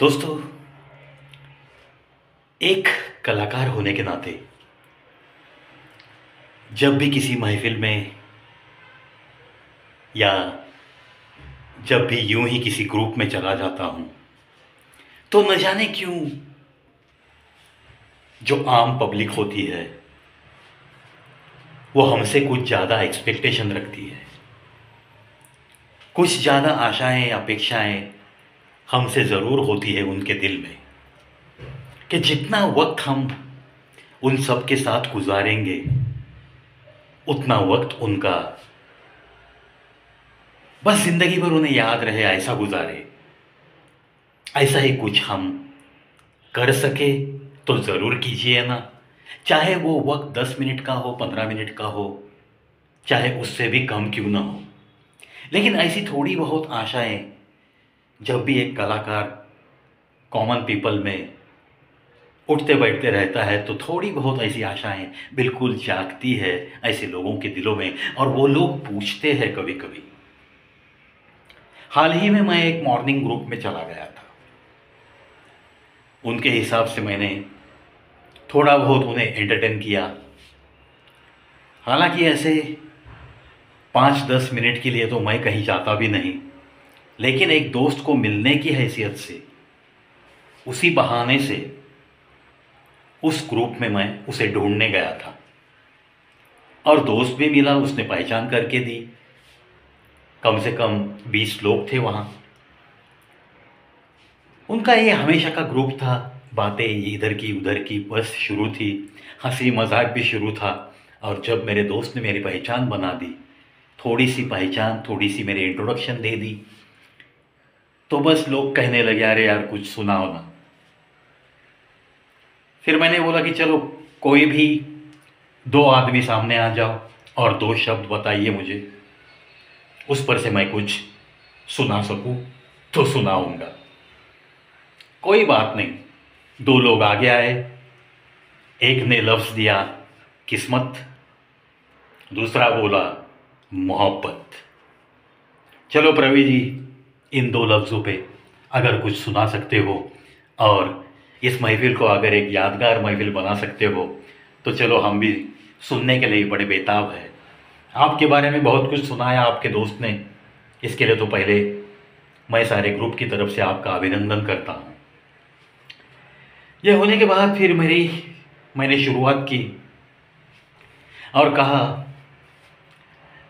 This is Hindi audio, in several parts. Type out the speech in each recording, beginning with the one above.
दोस्तों, एक कलाकार होने के नाते जब भी किसी महफिल में या जब भी यूं ही किसी ग्रुप में चला जाता हूं, तो न जाने क्यों जो आम पब्लिक होती है वो हमसे कुछ ज़्यादा एक्सपेक्टेशन रखती है। कुछ ज़्यादा आशाएं अपेक्षाएं हमसे ज़रूर होती है उनके दिल में कि जितना वक्त हम उन सब के साथ गुजारेंगे उतना वक्त उनका बस ज़िंदगी भर उन्हें याद रहे, ऐसा गुजारे। ऐसा ही कुछ हम कर सके तो ज़रूर कीजिए ना। चाहे वो वक्त 10 मिनट का हो, 15 मिनट का हो, चाहे उससे भी कम क्यों ना हो, लेकिन ऐसी थोड़ी बहुत आशाएं जब भी एक कलाकार कॉमन पीपल में उठते बैठते रहता है तो थोड़ी बहुत ऐसी आशाएं बिल्कुल जागती है ऐसे लोगों के दिलों में। और वो लोग पूछते हैं कभी कभी। हाल ही में मैं एक मॉर्निंग ग्रुप में चला गया था। उनके हिसाब से मैंने थोड़ा बहुत उन्हें एंटरटेन किया। हालांकि ऐसे 5-10 मिनट के लिए तो मैं कहीं जाता भी नहीं, लेकिन एक दोस्त को मिलने की हैसियत से, उसी बहाने से उस ग्रुप में मैं उसे ढूंढने गया था। और दोस्त भी मिला, उसने पहचान करके दी। कम से कम 20 लोग थे वहाँ। उनका ये हमेशा का ग्रुप था। बातें इधर की उधर की बस शुरू थी, हंसी मजाक भी शुरू था। और जब मेरे दोस्त ने मेरी पहचान बना दी, थोड़ी सी पहचान, थोड़ी सी मेरी इंट्रोडक्शन दे दी, तो बस लोग कहने लगे, अरे यार कुछ सुनाओ ना। फिर मैंने बोला कि चलो कोई भी 2 आदमी सामने आ जाओ और 2 शब्द बताइए मुझे, उस पर से मैं कुछ सुना सकूं तो सुनाऊंगा। कोई बात नहीं, 2 लोग आगे आए। एक ने लफ्ज़ दिया किस्मत, दूसरा बोला मोहब्बत। चलो प्रवीण जी, इन 2 लफ्ज़ों पे अगर कुछ सुना सकते हो और इस महफिल को अगर एक यादगार महफिल बना सकते हो तो चलो, हम भी सुनने के लिए बड़े बेताब हैं। आपके बारे में बहुत कुछ सुनाया आपके दोस्त ने, इसके लिए तो पहले मैं सारे ग्रुप की तरफ से आपका अभिनंदन करता हूँ। यह होने के बाद फिर मैंने शुरुआत की और कहा,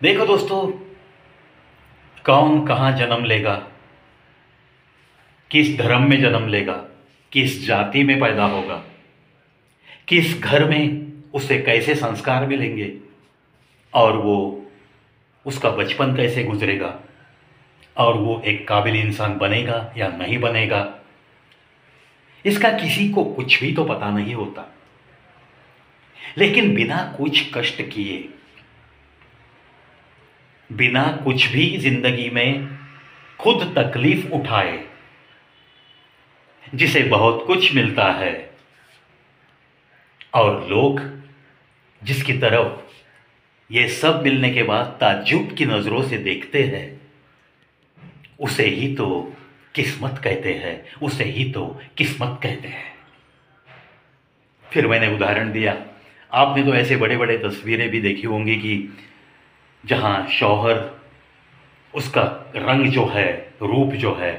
देखो दोस्तों, कौन कहाँ जन्म लेगा, किस धर्म में जन्म लेगा, किस जाति में पैदा होगा, किस घर में उसे कैसे संस्कार मिलेंगे और वो उसका बचपन कैसे गुजरेगा और वो एक काबिल इंसान बनेगा या नहीं बनेगा, इसका किसी को कुछ भी तो पता नहीं होता। लेकिन बिना कुछ कष्ट किए, बिना कुछ भी जिंदगी में खुद तकलीफ उठाए, जिसे बहुत कुछ मिलता है और लोग जिसकी तरफ ये सब मिलने के बाद ताज्जुब की नजरों से देखते हैं, उसे ही तो किस्मत कहते हैं, उसे ही तो किस्मत कहते हैं। फिर मैंने उदाहरण दिया। आपने तो ऐसे बड़े बड़े तस्वीरें भी देखी होंगी कि जहां शौहर, उसका रंग जो है, रूप जो है,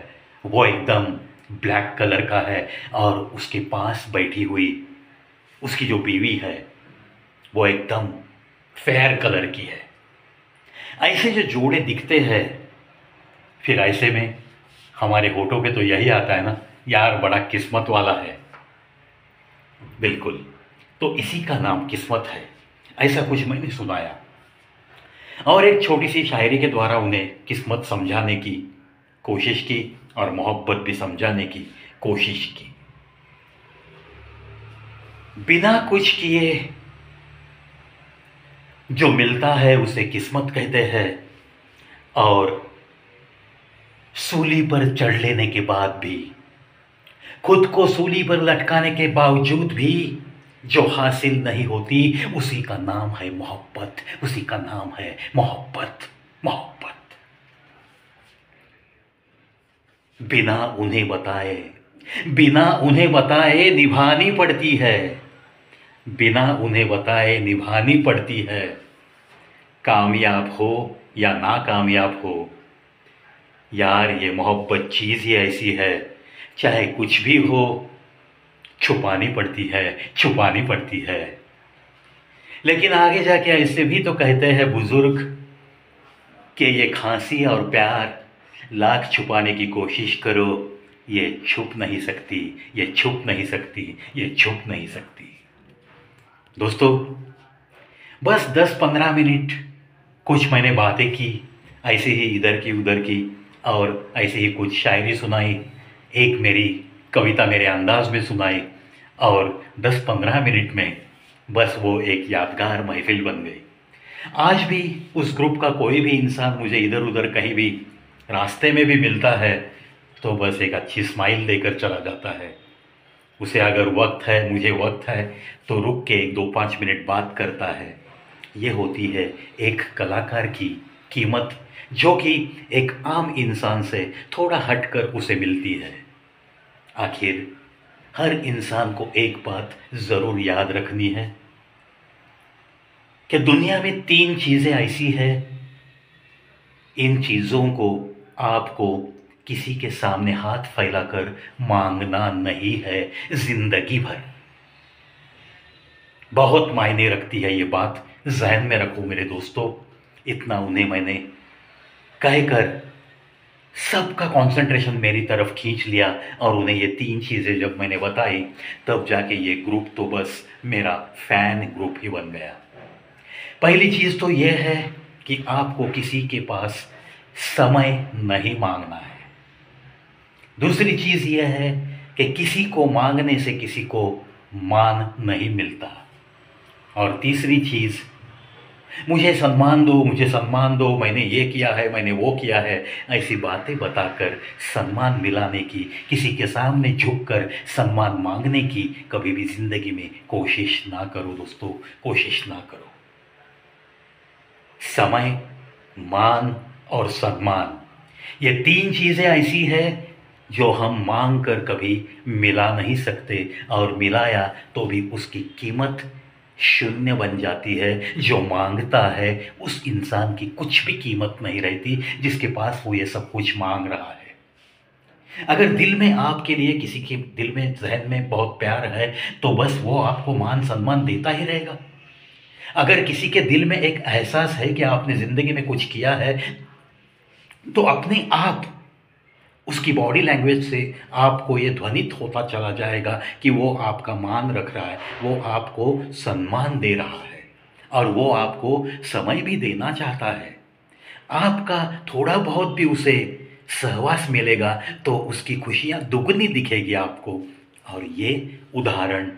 वो एकदम ब्लैक कलर का है और उसके पास बैठी हुई उसकी जो बीवी है वो एकदम फेयर कलर की है। ऐसे जो जोड़े दिखते हैं, फिर ऐसे में हमारे होठों पे तो यही आता है ना, यार बड़ा किस्मत वाला है। बिल्कुल, तो इसी का नाम किस्मत है। ऐसा कुछ मैंने सुनाया और एक छोटी सी शायरी के द्वारा उन्हें किस्मत समझाने की कोशिश की और मोहब्बत भी समझाने की कोशिश की। बिना कुछ किए जो मिलता है उसे किस्मत कहते हैं, और सूली पर चढ़ लेने के बाद भी, खुद को सूली पर लटकाने के बावजूद भी जो हासिल नहीं होती, उसी का नाम है मोहब्बत, उसी का नाम है मोहब्बत। मोहब्बत बिना उन्हें बताए बिना उन्हें बताए निभानी पड़ती है, बिना उन्हें बताए निभानी पड़ती है। कामयाब हो या नाकामयाब हो, यार ये मोहब्बत चीज़ ही ऐसी है, चाहे कुछ भी हो छुपानी पड़ती है, छुपानी पड़ती है। लेकिन आगे जाके ऐसे भी तो कहते हैं बुजुर्ग कि ये खांसी और प्यार लाख छुपाने की कोशिश करो, ये छुप नहीं सकती, ये छुप नहीं सकती, ये छुप नहीं सकती। दोस्तों, बस 10-15 मिनट कुछ मैंने बातें की, ऐसे ही इधर की उधर की, और ऐसे ही कुछ शायरी सुनाई, एक मेरी कविता मेरे अंदाज में सुनाई, और 10-15 मिनट में बस वो एक यादगार महफिल बन गई। आज भी उस ग्रुप का कोई भी इंसान मुझे इधर उधर कहीं भी रास्ते में भी मिलता है तो बस एक अच्छी स्माइल देकर चला जाता है। उसे अगर वक्त है, मुझे वक्त है, तो रुक के 1-2-5 मिनट बात करता है। ये होती है एक कलाकार की कीमत, जो कि एक आम इंसान से थोड़ा हटकर उसे मिलती है। आखिर हर इंसान को एक बात ज़रूर याद रखनी है कि दुनिया में 3 चीज़ें ऐसी हैं, इन चीज़ों को आपको किसी के सामने हाथ फैलाकर मांगना नहीं है जिंदगी भर। बहुत मायने रखती है ये बात, जहन में रखो मेरे दोस्तों। इतना उन्हें मैंने कहकर सबका कंसंट्रेशन मेरी तरफ खींच लिया, और उन्हें ये 3 चीज़ें जब मैंने बताई तब जाके ये ग्रुप तो बस मेरा फैन ग्रुप ही बन गया। पहली चीज़ तो ये है कि आपको किसी के पास समय नहीं मांगना है। दूसरी चीज़ यह है कि किसी को मांगने से किसी को मान नहीं मिलता। और तीसरी चीज़, मुझे सम्मान दो, मुझे सम्मान दो, मैंने ये किया है, मैंने वो किया है, ऐसी बातें बताकर सम्मान मिलाने की, किसी के सामने झुककर सम्मान मांगने की कभी भी ज़िंदगी में कोशिश ना करो दोस्तों, कोशिश ना करो। समय, मान और सम्मान, ये 3 चीज़ें ऐसी है जो हम मांग कर कभी मिला नहीं सकते, और मिलाया तो भी उसकी कीमत शून्य बन जाती है। जो मांगता है उस इंसान की कुछ भी कीमत नहीं रहती जिसके पास वो ये सब कुछ मांग रहा है। अगर दिल में आपके लिए किसी के दिल में, जहन में बहुत प्यार है तो बस वो आपको मान सम्मान देता ही रहेगा। अगर किसी के दिल में एक एहसास है कि आपने ज़िंदगी में कुछ किया है, तो अपने आप उसकी बॉडी लैंग्वेज से आपको ये ध्वनित होता चला जाएगा कि वो आपका मान रख रहा है, वो आपको सम्मान दे रहा है, और वो आपको समय भी देना चाहता है। आपका थोड़ा बहुत भी उसे सहवास मिलेगा तो उसकी खुशियाँ दुगनी दिखेगी आपको। और ये उदाहरण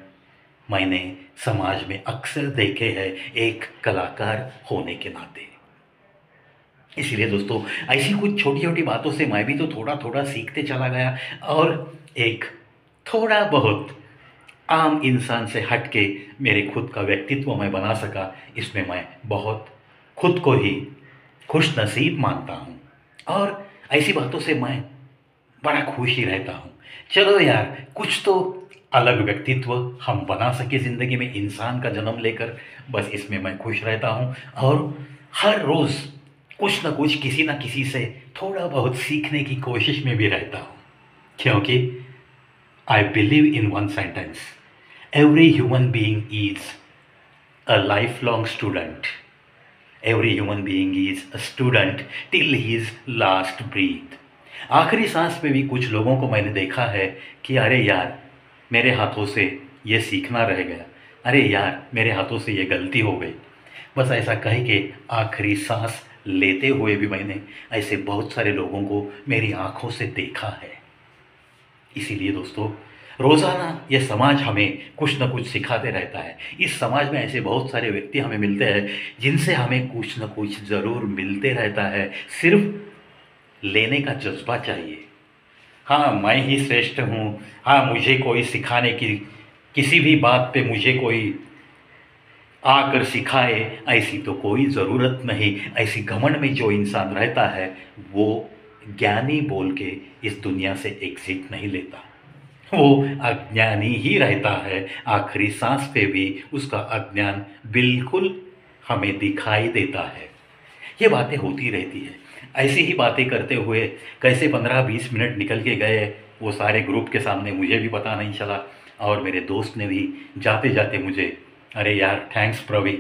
मैंने समाज में अक्सर देखे हैं एक कलाकार होने के नाते। इसीलिए दोस्तों, ऐसी कुछ छोटी छोटी बातों से मैं भी तो थोड़ा थोड़ा सीखते चला गया, और एक थोड़ा बहुत आम इंसान से हट के मेरे खुद का व्यक्तित्व मैं बना सका। इसमें मैं बहुत खुद को ही खुश नसीब मानता हूँ, और ऐसी बातों से मैं बड़ा खुश ही रहता हूँ। चलो यार, कुछ तो अलग व्यक्तित्व हम बना सके ज़िंदगी में इंसान का जन्म लेकर, बस इसमें मैं खुश रहता हूँ। और हर रोज़ कुछ ना कुछ, किसी ना किसी से थोड़ा बहुत सीखने की कोशिश में भी रहता हूँ, क्योंकि I believe in one sentence, every human being is a life long student, every human being is a student till his last breath. आखिरी सांस में भी कुछ लोगों को मैंने देखा है कि अरे यार, मेरे हाथों से ये सीखना रह गया, अरे यार मेरे हाथों से ये गलती हो गई, बस ऐसा कह के आखिरी सांस लेते हुए भी मैंने ऐसे बहुत सारे लोगों को मेरी आंखों से देखा है। इसीलिए दोस्तों, रोज़ाना ये समाज हमें कुछ न कुछ सिखाते रहता है। इस समाज में ऐसे बहुत सारे व्यक्ति हमें मिलते हैं जिनसे हमें कुछ न कुछ ज़रूर मिलते रहता है, सिर्फ लेने का जज्बा चाहिए। हाँ, मैं ही श्रेष्ठ हूँ, हाँ मुझे कोई सिखाने की, किसी भी बात पे मुझे कोई आकर सिखाए, ऐसी तो कोई ज़रूरत नहीं। ऐसी घमंड में जो इंसान रहता है वो ज्ञानी बोल के इस दुनिया से एग्जिट नहीं लेता। वो अज्ञानी ही रहता है, आखिरी सांस पे भी उसका अज्ञान बिल्कुल हमें दिखाई देता है। ये बातें होती रहती है। ऐसी ही बातें करते हुए कैसे 15-20 मिनट निकल के गए वो सारे ग्रुप के सामने, मुझे भी पता नहीं चला। और मेरे दोस्त ने भी जाते जाते मुझे, अरे यार thanks Pravi,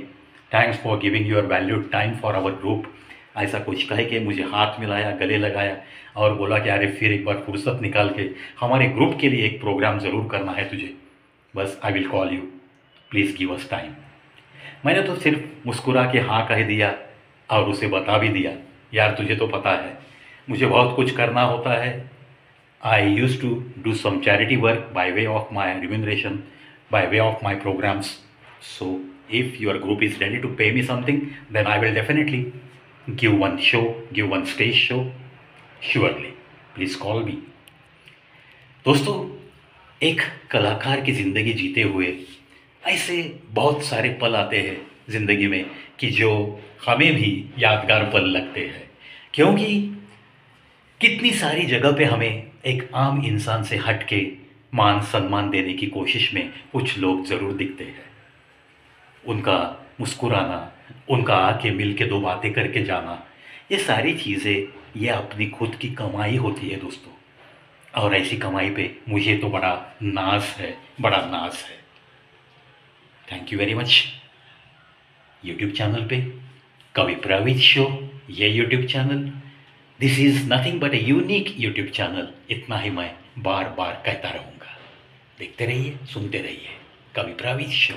thanks for giving your valued time for our group, ऐसा कुछ कह के मुझे हाथ मिलाया, गले लगाया और बोला कि अरे फिर एक बार फुर्सत निकाल के हमारे ग्रुप के लिए एक प्रोग्राम ज़रूर करना है तुझे, बस I will call you, please give us time. मैंने तो सिर्फ मुस्कुरा के हाँ कह दिया और उसे बता भी दिया, यार तुझे तो पता है मुझे बहुत कुछ करना होता है। I used to do some charity work by way of my remuneration, by way of my programmes. So if your group is ready to pay me something, then I will definitely give one show, give one stage show, surely. Please call me. दोस्तों, एक कलाकार की ज़िंदगी जीते हुए ऐसे बहुत सारे पल आते हैं ज़िंदगी में कि जो हमें भी यादगार पल लगते हैं, क्योंकि कितनी सारी जगह पे हमें एक आम इंसान से हट के मान सम्मान देने की कोशिश में कुछ लोग ज़रूर दिखते हैं। उनका मुस्कुराना, उनका आके मिल के दो बातें करके जाना, ये सारी चीज़ें ये अपनी खुद की कमाई होती है दोस्तों। और ऐसी कमाई पे मुझे तो बड़ा नाज है, बड़ा नाज है। Thank you very much. YouTube channel पे कवि प्रवीण शो, ये YouTube channel, this is nothing but a unique YouTube channel, इतना ही मैं बार बार कहता रहूँगा। देखते रहिए, सुनते रहिए, कवि प्रवीण शो।